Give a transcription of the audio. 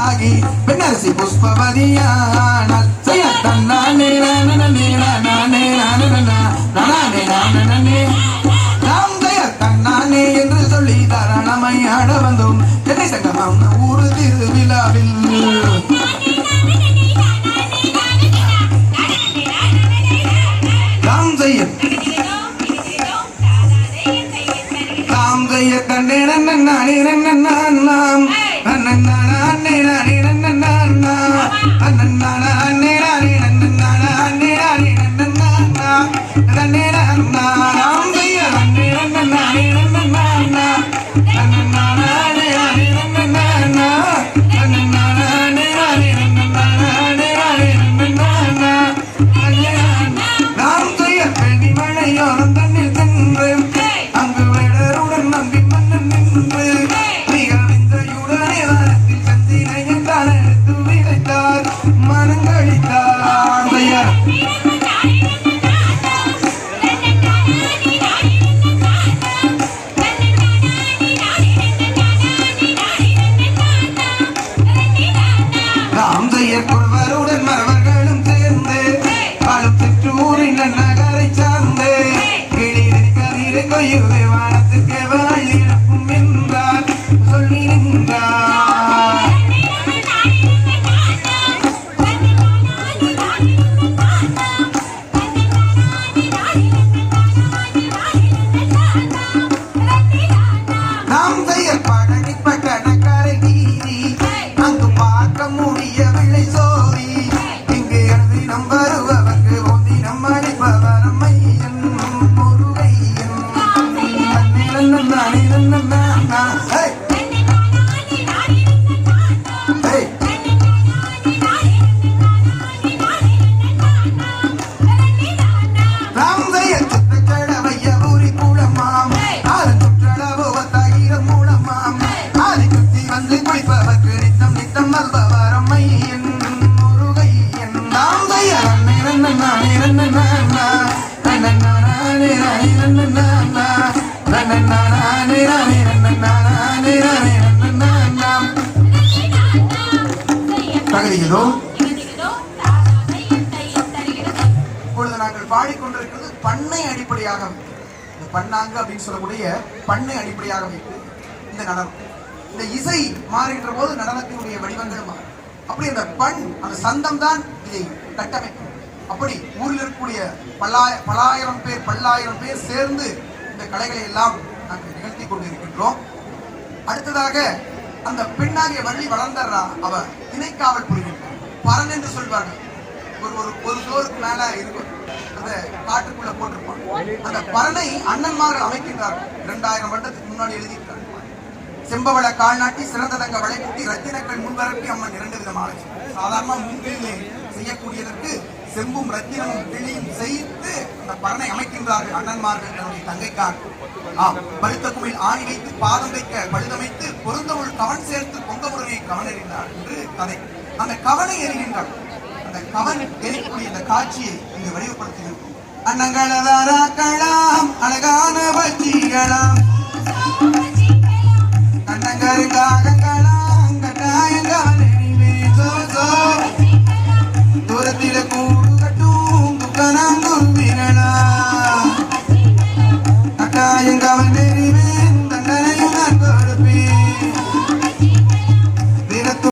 மகளாகி பெண்ணரசி புஷ்பவதியானால் செய்ய தன்னானே நானே நானே நாம் செய்ய தன்னானே என்று சொல்லி தாராளமை ஆட வந்தோம் சென்னை சங்கமம் ஊரு திருவிழாவில் நாம் செய்ய கண்டே நானே நாம் இப்பொழுது நாங்கள் பாடிக்கொண்டிருக்கிறது பண்ணை அடிப்படையாக வைத்து பண்ணாங்க அப்படின்னு சொல்லக்கூடிய பண்ணை அடிப்படையாக வைத்து இந்த நடனம் இந்த இசை மாறுகின்ற போது நடனத்தினுடைய வடிவங்கள் மாறும். அப்படி அந்த பண் அந்த சந்தம் தான் இதை கட்டமைக்கும். அப்படி ஊரில் இருக்கக்கூடிய பல்லாயிரம் பேர் சேர்ந்து இந்த கலைகளை எல்லாம் நாங்கள் நிகழ்த்தி கொண்டிருக்கின்றோம். அடுத்ததாக அந்த பெண்ணாகிய வள்ளி வளர்ந்தரா அவ திணைக்காவல் புரிகின்றார். பரன் என்று சொல்வார்கள். ஒரு சோருக்கு மேல இருக்கும் அந்த காட்டுக்குள்ள போட்டிருப்பாங்க. அந்த பரனை அண்ணன்மார்கள் அமைக்கின்றார்கள். 2000 வருடத்துக்கு முன்னாடி எழுதியிருக்காங்க. செம்பவள கால்நாட்டி சிறந்ததங்க வளைகுட்டி ரத்தினக்கள் முன்வரப்பி அம்மன் 2 விதமாக சாதாரண மூங்கிலே செய்யக்கூடியதற்கு செம்பும் ரத்தினமும் கிளியும் செய்து அந்த பரனை அமைக்கின்றார்கள் அண்ணன்மார்கள் தன்னுடைய தங்கைக்காக. பழுத்த குமிழ் ஆணி வைத்து பாதம் வைக்க பழுதமைத்து பொருந்தவுள் கவன் சேர்த்து பொங்கமுடனே கவன் எறிந்தார் என்று கதை. அந்த கவனை எறிகின்றார். அந்த கவன் எரியக்கூடிய அந்த காட்சியை இங்கு வடிவப்படுத்துகின்றோம். அன்னங்களதாராக்கலாம் அழகான பட்சிகளாம் கண்ணங்கருங்காகங்களா